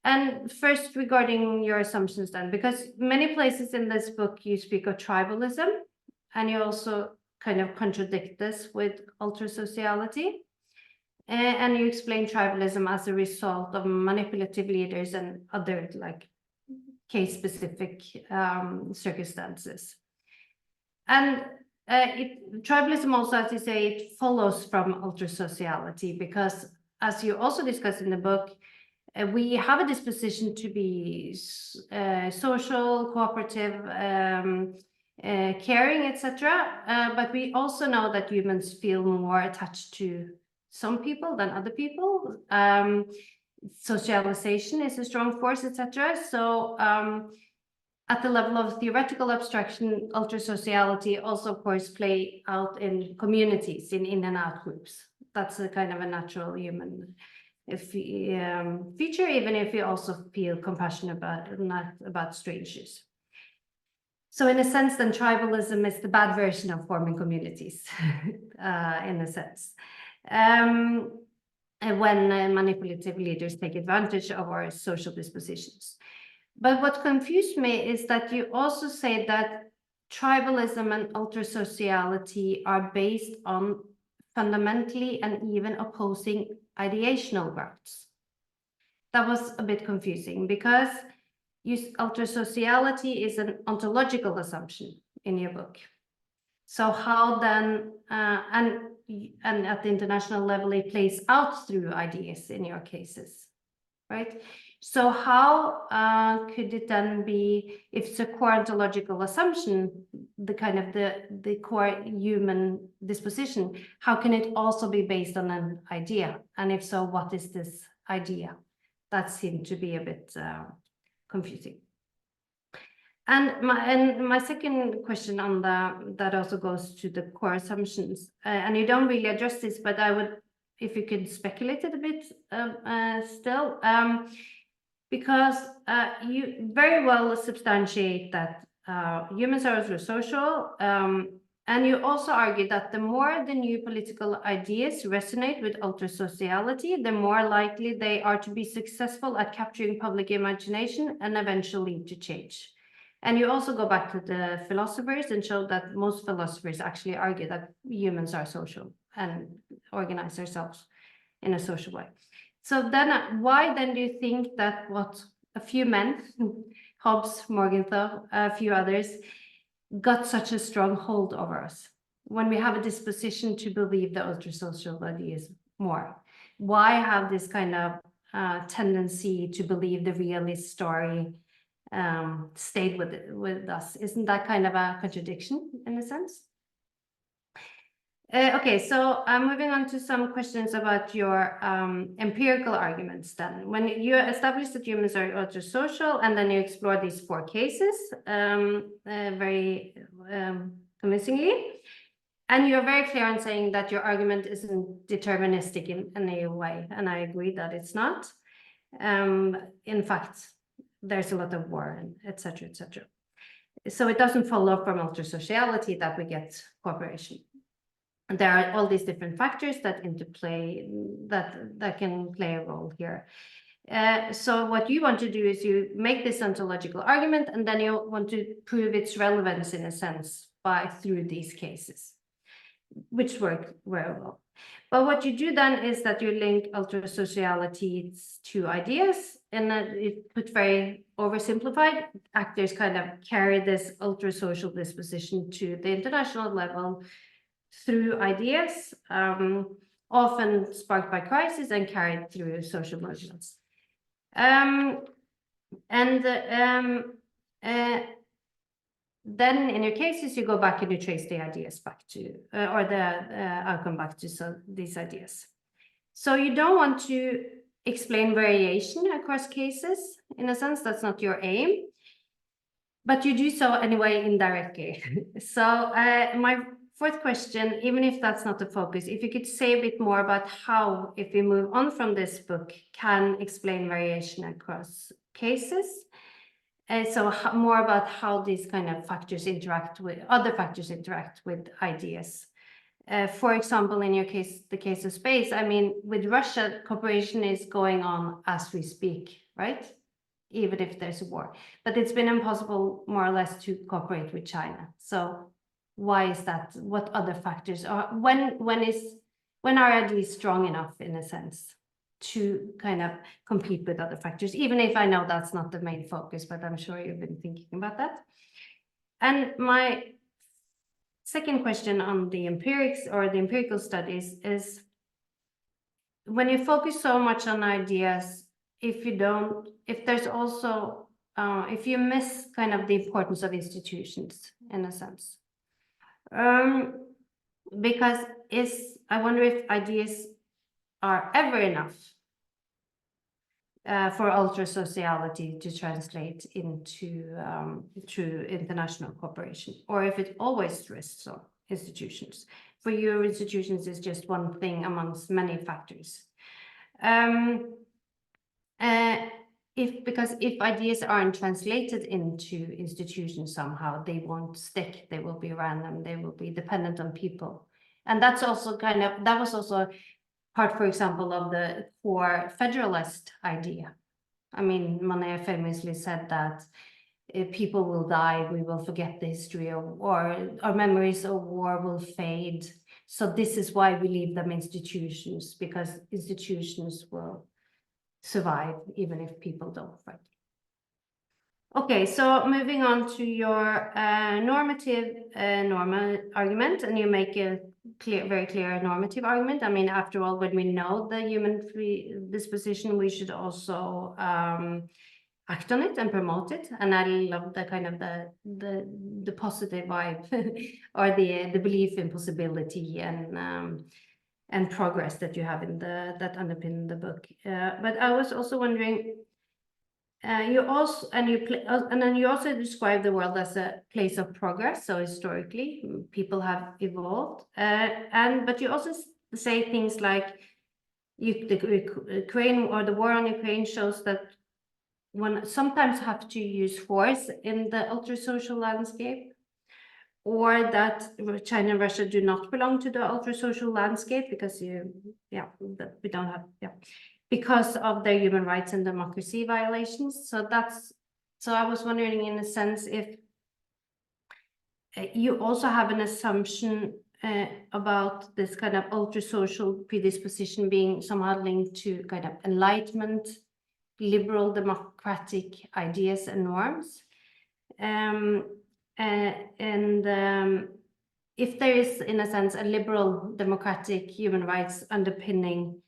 And first, regarding your assumptions then, because many places in this book you speak of tribalism, and you also kind of contradict this with ultrasociality. And you explain tribalism as a result of manipulative leaders and other like case-specific circumstances. And tribalism also, as you say, it follows from ultrasociality, because as you also discuss in the book, we have a disposition to be social, cooperative, caring, etc. But we also know that humans feel more attached to some people than other people. Socialization is a strong force, etc. So at the level of theoretical abstraction, ultrasociality also, of course, play out in communities, in and out groups. That's a kind of a natural human feature, even if you also feel compassion about strangers. So in a sense, then tribalism is the bad version of forming communities, in a sense. And when manipulative leaders take advantage of our social dispositions. But what confused me is that you also say that tribalism and ultrasociality are based on fundamentally and even opposing ideational grounds. That was a bit confusing, because ultrasociality is an ontological assumption in your book. So how then, and at the international level, it plays out through ideas in your cases, right? So how could it then be, if it's a core ontological assumption, the kind of the core human disposition, how can it also be based on an idea? And if so, what is this idea? That seemed to be a bit confusing. And my second question on that also goes to the core assumptions, and you don't really address this, but I would, if you could speculate it a bit still, because you very well substantiate that humans are social, and you also argue that the more the new political ideas resonate with ultrasociality, the more likely they are to be successful at capturing public imagination and eventually lead to change. And you also go back to the philosophers and show that most philosophers actually argue that humans are social and organize ourselves in a social way. So then why then do you think that what a few men, Hobbes, Morgenthau, a few others, got such a strong hold over us when we have a disposition to believe the ultrasocial ideas more? Why have this kind of tendency to believe the realist story stayed with us? Isn't that kind of a contradiction in a sense? Okay, so I'm moving on to some questions about your empirical arguments then. When you establish that humans are ultrasocial and then you explore these 4 cases very convincingly, and you're very clear on saying that your argument isn't deterministic in any way, and I agree that it's not. In fact, there's a lot of war, and etc., etc. So it doesn't follow from ultrasociality that we get cooperation. There are all these different factors that interplay, that can play a role here. So what you want to do is you make this ontological argument, and then you want to prove its relevance in a sense through these cases, which work very well. But what you do then is that you link ultrasociality to ideas, and it put very oversimplified. Actors kind of carry this ultrasocial disposition to the international level through ideas, often sparked by crisis and carried through social movements. Then in your cases, you go back and you trace the ideas back to, or the outcome back to these ideas. So you don't want to explain variation across cases. In a sense, that's not your aim, but you do so anyway indirectly. So my 4th question, even if that's not the focus, if you could say a bit more about how, if we move on from this book, can explain variation across cases. And so more about how these kind of factors interact with other factors, interact with ideas. For example, in your case, the case of space, I mean, with Russia, cooperation is going on as we speak, right? Even if there's a war. But it's been impossible, more or less, to cooperate with China. So why is that? What other factors are, when are ideas strong enough, in a sense, to kind of compete with other factors, even if I know that's not the main focus, but I'm sure you've been thinking about that. And my 2nd question on the empirics or the empirical studies is, when you focus so much on ideas, if you miss kind of the importance of institutions, in a sense. Because I wonder if ideas are ever enough for ultrasociality to translate into true international cooperation, or if it always rests on institutions. For you, institutions is just one thing amongst many factors. Because if ideas aren't translated into institutions somehow, they won't stick, they will be random, they will be dependent on people. And that's also that was also part, for example, of the core federalist idea. I mean, Mai'a famously said that if people will die, we will forget the history of war, our memories of war will fade. So this is why we leave them institutions, because institutions will survive even if people don't fight. Okay, so moving on to your normative argument, and you make a very clear normative argument. I mean, after all, when we know the human predisposition, we should also act on it and promote it. And I love the kind of the positive vibe or the belief in possibility and progress that you have in that underpin the book. But I was also wondering, you also describe the world as a place of progress. So historically, people have evolved, but you also say things like the Ukraine or the war on Ukraine shows that one sometimes have to use force in the ultrasocial landscape, or that China and Russia do not belong to the ultrasocial landscape because that we don't have because of their human rights and democracy violations. So that's So I was wondering, in a sense, if you also have an assumption about this kind of ultra-social predisposition being somehow linked to kind of enlightenment, liberal democratic ideas and norms. If there is, in a sense, a liberal democratic human rights underpinning,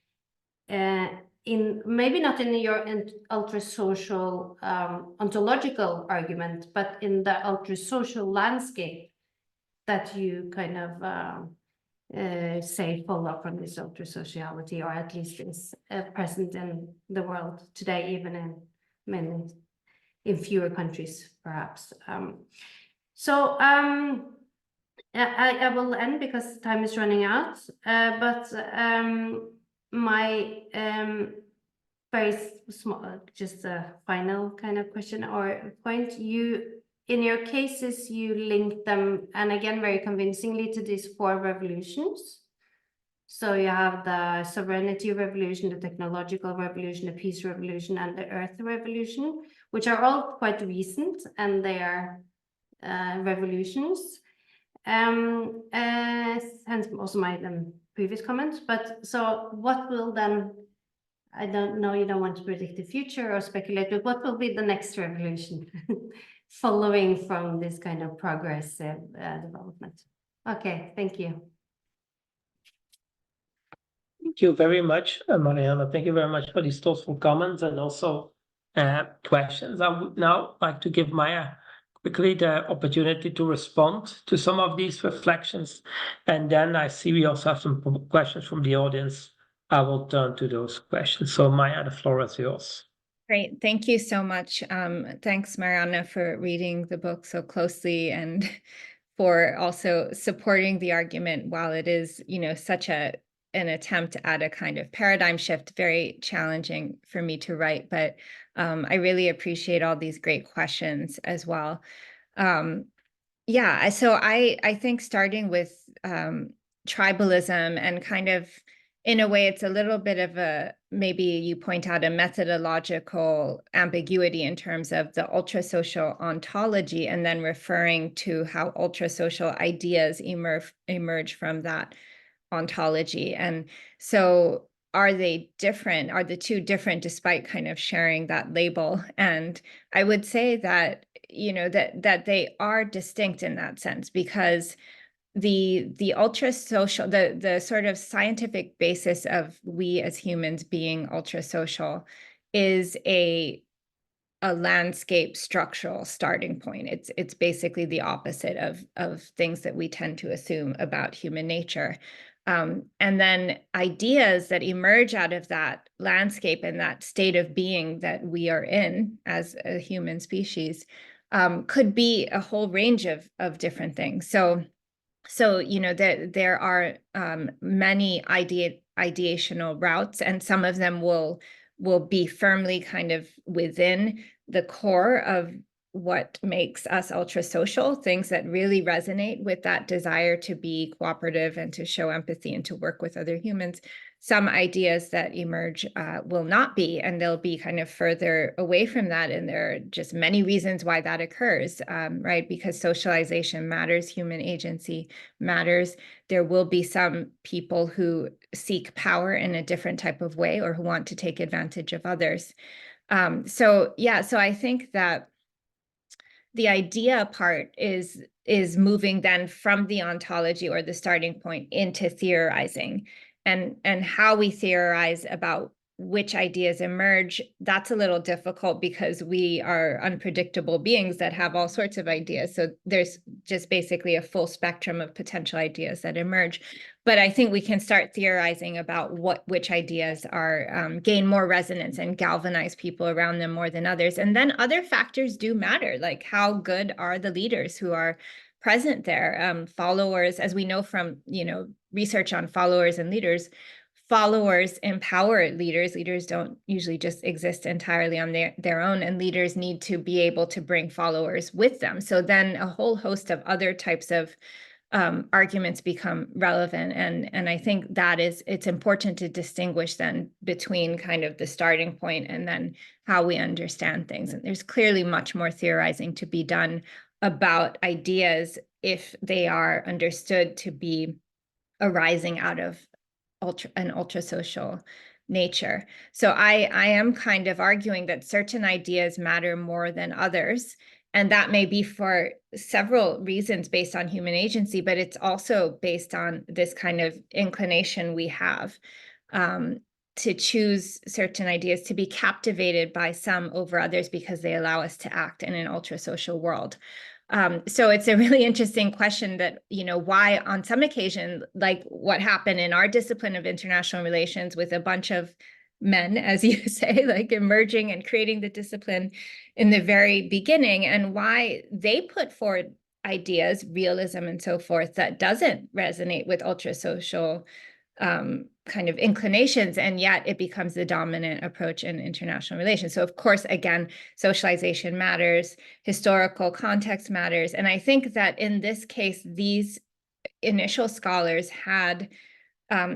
in maybe not in your ultra-social ontological argument, but in the ultra-social landscape that you kind of say follow from this ultra-sociality, or at least is present in the world today, even in fewer countries, perhaps. I will end because time is running out, but my very small, just a final kind of question or point. In your cases, you link them, and again, very convincingly, to these 4 revolutions. So you have the sovereignty revolution, the technological revolution, the peace revolution, and the earth revolution, which are all quite recent, and they are revolutions. Hence also my previous comments. But so what will then, I don't know, you don't want to predict the future or speculate, but what will be the next revolution following from this kind of progressive development? Okay, thank you. Thank you very much, Marianne. Thank you very much for these thoughtful comments and also questions. I would now like to give Mai'a quickly the opportunity to respond to some of these reflections. And then I see we also have some questions from the audience. I will turn to those questions. So Mai'a, the floor is yours. Great. Thank you so much. Thanks, Marianne, for reading the book so closely and for also supporting the argument while it is, such an attempt at a kind of paradigm shift, very challenging for me to write, but I really appreciate all these great questions as well. Yeah, so I think starting with tribalism and kind of, in a way, it's a little bit of maybe you point out a methodological ambiguity in terms of the ultrasocial ontology, and then referring to how ultrasocial ideas emerge from that ontology. And so are they different? Are the two different despite kind of sharing that label? And I would say that, that they are distinct in that sense, because the ultrasocial, the sort of scientific basis of we as humans being ultrasocial is a landscape structural starting point. It's basically the opposite of things that we tend to assume about human nature. And then ideas that emerge out of that landscape and that state of being that we are in as a human species could be a whole range of different things. So there are many ideational routes, and some of them will be firmly kind of within the core of what makes us ultrasocial, things that really resonate with that desire to be cooperative and to show empathy and to work with other humans. Some ideas that emerge will not be, and they'll be kind of further away from that. And there are just many reasons why that occurs, right? Because socialization matters, human agency matters. There will be some people who seek power in a different type of way, or who want to take advantage of others. So I think that the idea part is moving then from the ontology or the starting point into theorizing, and how we theorize about which ideas emerge. That's a little difficult because we are unpredictable beings that have all sorts of ideas. So there's just basically a full spectrum of potential ideas that emerge. But I think we can start theorizing about which ideas are gain more resonance and galvanize people around them more than others. And then other factors do matter, like how good are the leaders who are present there? Followers, as we know from research on followers and leaders, followers empower leaders. Leaders don't usually just exist entirely on their own, and leaders need to be able to bring followers with them. So then a whole host of other types of arguments become relevant. And I think that it's important to distinguish then between kind of the starting point and then how we understand things. And there's clearly much more theorizing to be done about ideas if they are understood to be arising out of an ultrasocial nature. So I am kind of arguing that certain ideas matter more than others. And that may be for several reasons based on human agency, but it's also based on this kind of inclination we have to choose certain ideas, to be captivated by some over others because they allow us to act in an ultrasocial world. So it's a really interesting question that, why on some occasion, like what happened in our discipline of international relations with a bunch of men, as you say, like emerging and creating the discipline in the very beginning, and why they put forward ideas, realism and so forth, that doesn't resonate with ultrasocial kind of inclinations, and yet it becomes the dominant approach in international relations. So of course, again, socialization matters, historical context matters. And I think that in this case, these initial scholars had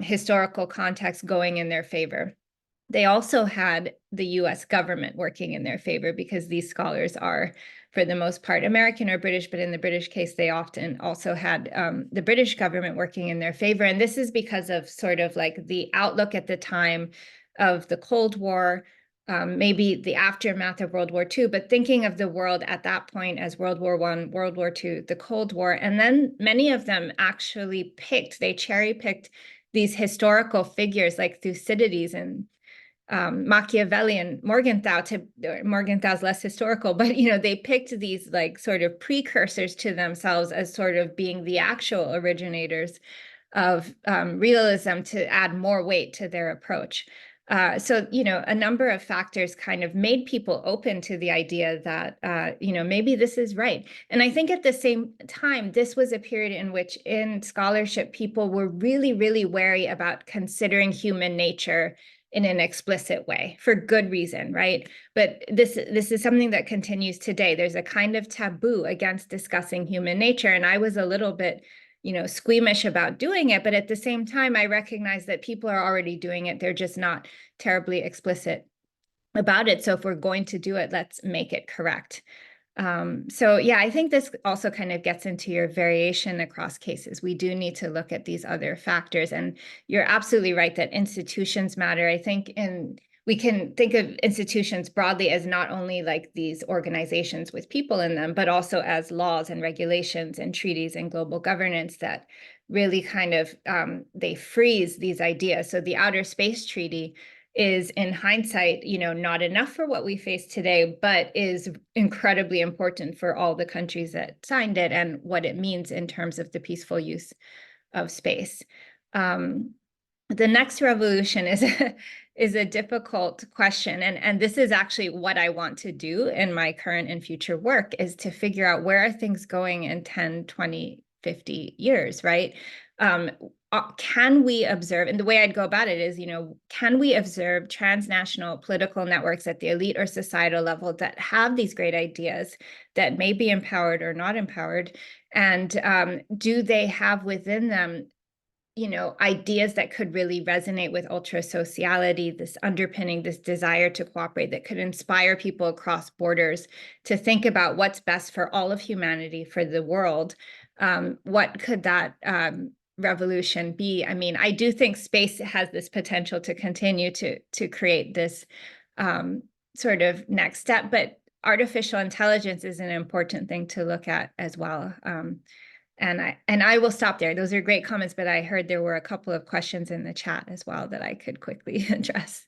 historical context going in their favor. They also had the US government working in their favor because these scholars are, for the most part, American or British, but in the British case, they often also had the British government working in their favor. And this is because of sort of like the outlook at the time of the Cold War, maybe the aftermath of World War II, but thinking of the world at that point as World War I, World War II, the Cold War. And then many of them actually they cherry-picked these historical figures like Thucydides and Machiavelli and Morgenthau's less historical, but they picked these like sort of precursors to themselves as sort of being the actual originators of realism to add more weight to their approach. So a number of factors kind of made people open to the idea that maybe this is right. And I think at the same time, this was a period in which in scholarship people were really, really wary about considering human nature in an explicit way for good reason, right? But this is something that continues today. There's a kind of taboo against discussing human nature. And I was a little bit, squeamish about doing it. But at the same time, I recognize that people are already doing it. They're just not terribly explicit about it. So if we're going to do it, let's make it correct. So yeah, I think this also kind of gets into your variation across cases. We do need to look at these other factors, and you're absolutely right that institutions matter. I think we can think of institutions broadly as not only like these organizations with people in them, but also as laws and regulations and treaties and global governance that really kind of, they freeze these ideas. So the Outer Space Treaty is, in hindsight, not enough for what we face today, but is incredibly important for all the countries that signed it and what it means in terms of the peaceful use of space. The next revolution is a difficult question. And this is actually what I want to do in my current and future work, is to figure out where are things going in 10, 20, 50 years, right? Can we observe, and the way I'd go about it is, can we observe transnational political networks at the elite or societal level that have these great ideas that may be empowered or not empowered? And do they have within them, ideas that could really resonate with ultrasociality, this underpinning, this desire to cooperate that could inspire people across borders to think about what's best for all of humanity, for the world? What could that revolution be? I mean, I do think space has this potential to continue to create this sort of next step, but artificial intelligence is an important thing to look at as well. And I will stop there. Those are great comments, but I heard there were a couple of questions in the chat as well that I could quickly address.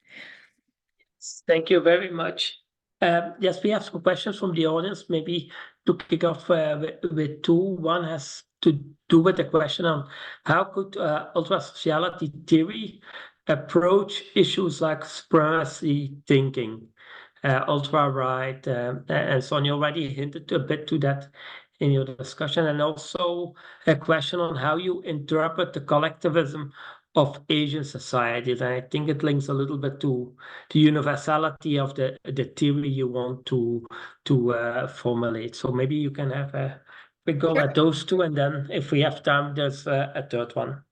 Thank you very much. Yes, we have some questions from the audience, maybe to kick off with two. One has to do with the question on how could ultrasociality theory approach issues like supremacy thinking, ultra-right, and so on. You already hinted a bit to that in your discussion, and also a question on how you interpret the collectivism of Asian societies. And I think it links a little bit to the universality of the theory you want to formulate. So maybe you can have a we go Sure. at those two, and then if we have time, there's a third one.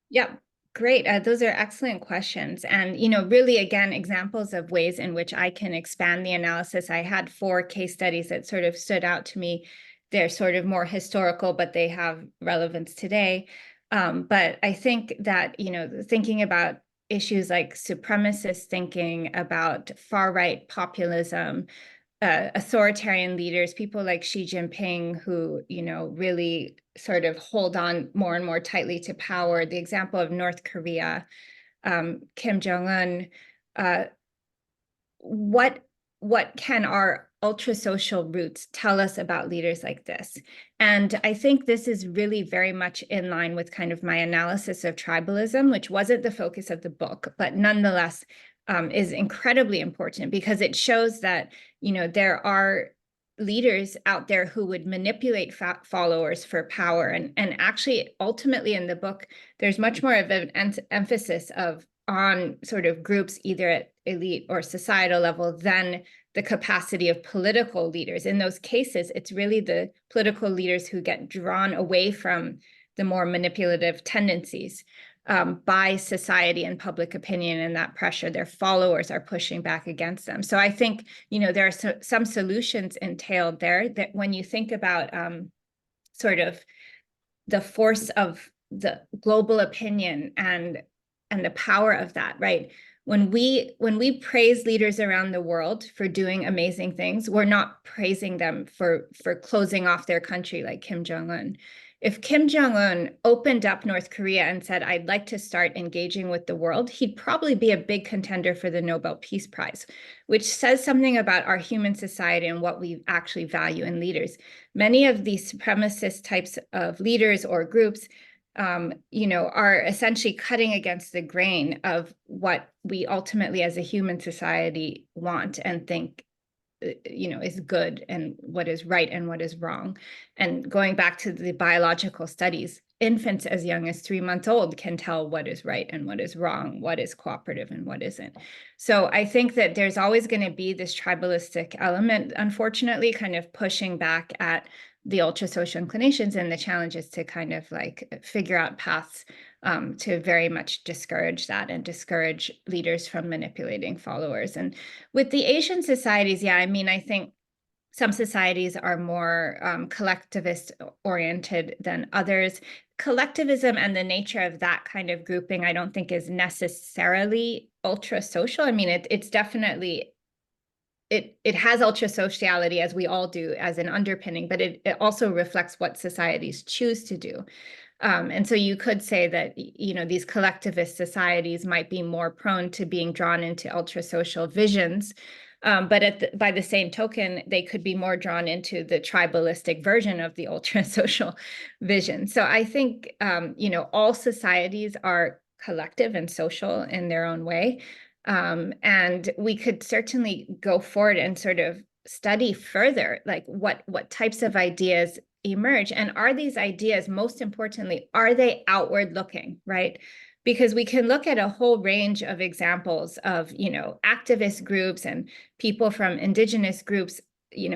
Yeah, great. Those are excellent questions. And, really, again, examples of ways in which I can expand the analysis. I had 4 case studies that sort of stood out to me. They're sort of more historical, but they have relevance today. But I think that, thinking about issues like supremacist thinking, about far-right populism, authoritarian leaders, people like Xi Jinping, who, really sort of hold on more and more tightly to power. The example of North Korea, Kim Jong-un, what can our ultrasocial roots tell us about leaders like this? And I think this is really very much in line with kind of my analysis of tribalism, which wasn't the focus of the book, but nonetheless is incredibly important because it shows that, there are leaders out there who would manipulate followers for power. And actually, ultimately in the book, there's much more of an emphasis on sort of groups either at elite or societal level than the capacity of political leaders. In those cases, it's really the political leaders who get drawn away from the more manipulative tendencies by society and public opinion, and that pressure, their followers are pushing back against them. So I think, there are some solutions entailed there that when you think about sort of the force of the global opinion and the power of that, right? When we praise leaders around the world for doing amazing things, we're not praising them for closing off their country like Kim Jong-un. If Kim Jong-un opened up North Korea and said, I'd like to start engaging with the world, he'd probably be a big contender for the Nobel Peace Prize, which says something about our human society and what we actually value in leaders. Many of these supremacist types of leaders or groups are essentially cutting against the grain of what we ultimately as a human society want and think, is good and what is right and what is wrong. And going back to the biological studies, infants as young as 3 months old can tell what is right and what is wrong, what is cooperative and what isn't. So I think that there's always going to be this tribalistic element, unfortunately, kind of pushing back at the ultrasocial inclinations, and the challenge is to kind of like figure out paths to very much discourage that and discourage leaders from manipulating followers. And with the Asian societies, I think some societies are more collectivist oriented than others. Collectivism and the nature of that kind of grouping, I don't think is necessarily ultrasocial. It's definitely, it has ultrasociality, as we all do, as an underpinning, but it also reflects what societies choose to do. And so you could say that, these collectivist societies might be more prone to being drawn into ultrasocial visions, but by the same token, they could be more drawn into the tribalistic version of the ultrasocial vision. So I think, all societies are collective and social in their own way. And we could certainly go forward and sort of study further, like what types of ideas emerge, and are these ideas, most importantly, are they outward looking, right? Because we can look at a whole range of examples of, activist groups and people from indigenous groups,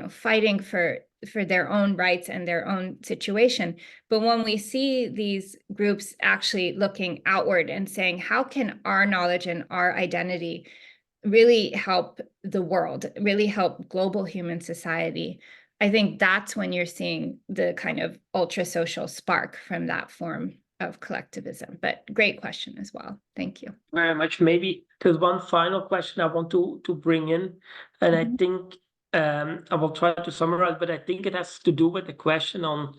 fighting for their own rights and their own situation. But when we see these groups actually looking outward and saying, how can our knowledge and our identity really help the world, really help global human society, I think that's when you're seeing the kind of ultra-social spark from that form of collectivism. But great question as well. Thank you. Very much. Maybe there's one final question I want to bring in, and I think I will try to summarize, but I think it has to do with the question on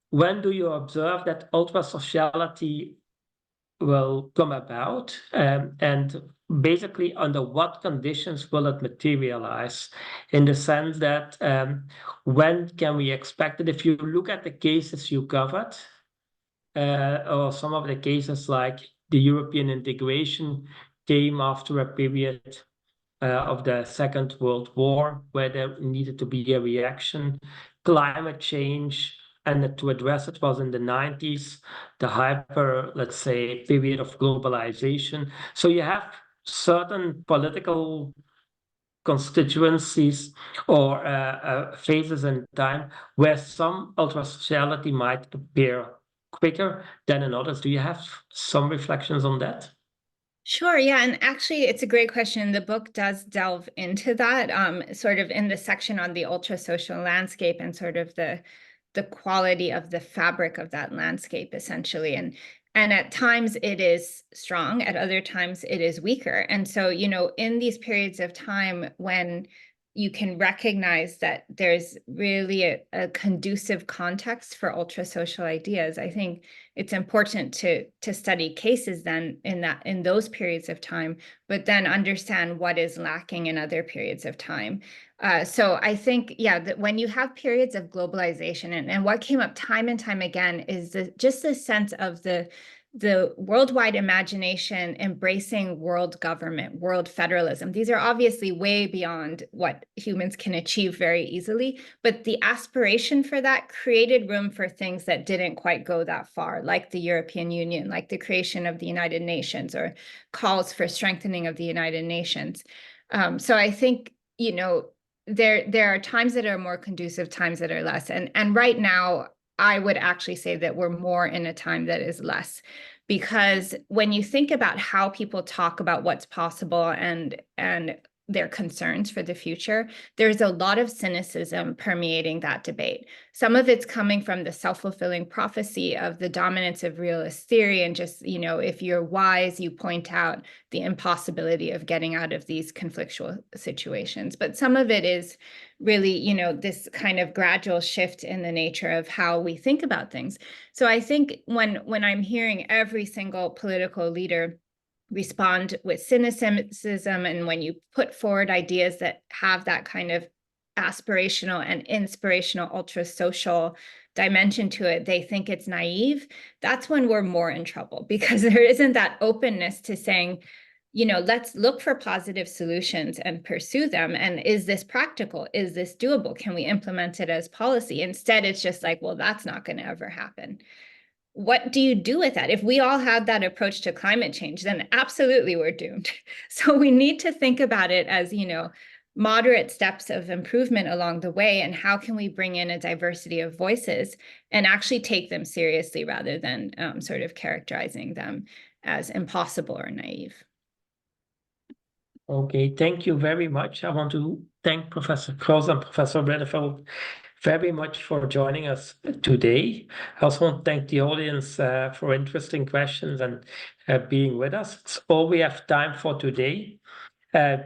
when do you observe that ultrasociality will come about, and basically under what conditions will it materialize, in the sense that when can we expect it? If you look at the cases you covered, or some of the cases like the European integration came after a period of the Second World War, where there needed to be a reaction. Climate change, and to address it was in the 90s, the hyper, let's say, period of globalization. So you have certain political constituencies or phases in time where some ultrasociality might appear quicker than in others. Do you have some reflections on that? Sure, yeah, and actually it's a great question. The book does delve into that, sort of in the section on the ultrasocial landscape and sort of the quality of the fabric of that landscape, essentially. And at times it is strong, at other times it is weaker. And so, you know, in these periods of time when you can recognize that there's really a conducive context for ultrasocial ideas, I think it's important to study cases then in those periods of time, but then understand what is lacking in other periods of time. So I think, yeah, that when you have periods of globalization, and what came up time and time again is just the sense of the worldwide imagination embracing world government, world federalism. These are obviously way beyond what humans can achieve very easily, but the aspiration for that created room for things that didn't quite go that far, like the European Union, like the creation of the United Nations, or calls for strengthening of the United Nations. So I think, you know, there are times that are more conducive, times that are less. And right now, I would actually say that we're more in a time that is less, because when you think about how people talk about what's possible and their concerns for the future, there's a lot of cynicism permeating that debate. Some of it's coming from the self-fulfilling prophecy of the dominance of realist theory, and just, you know, if you're wise, you point out the impossibility of getting out of these conflictual situations. But some of it is really, you know, this kind of gradual shift in the nature of how we think about things. So I think when I'm hearing every single political leader respond with cynicism, and when you put forward ideas that have that kind of aspirational and inspirational ultra-social dimension to it, they think it's naive. That's when we're more in trouble, because there isn't that openness to saying, you know, let's look for positive solutions and pursue them. And is this practical? Is this doable? Can we implement it as policy? Instead, it's just like, well, that's not going to ever happen. What do you do with that? If we all had that approach to climate change, then absolutely we're doomed. So we need to think about it as, you know, moderate steps of improvement along the way, and how can we bring in a diversity of voices and actually take them seriously rather than sort of characterizing them as impossible or naive. Okay, thank you very much. I want to thank Professor Cross and Professor Riddervold very much for joining us today. I also want to thank the audience for interesting questions and being with us. It's all we have time for today.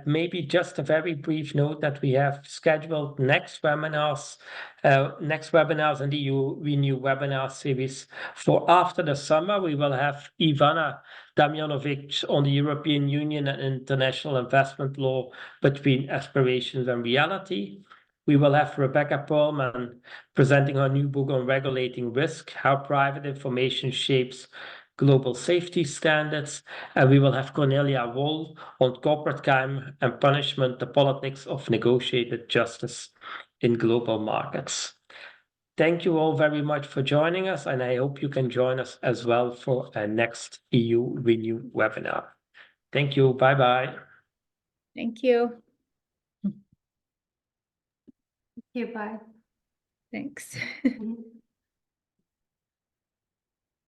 Maybe just a very brief note that we have scheduled next webinars in the Renew webinar series for after the summer. We will have Ivana Damjanovic on the European Union and international investment law between aspirations and reality. We will have Rebecca Perlman presenting her new book on regulating risk, how private information shapes global safety standards. And we will have Cornelia Woll on corporate crime and punishment, the politics of negotiated justice in global markets. Thank you all very much for joining us, and I hope you can join us as well for our next EU Renew webinar. Thank you. Bye-bye. Thank you. Thank you. Bye. Thanks. Mhm.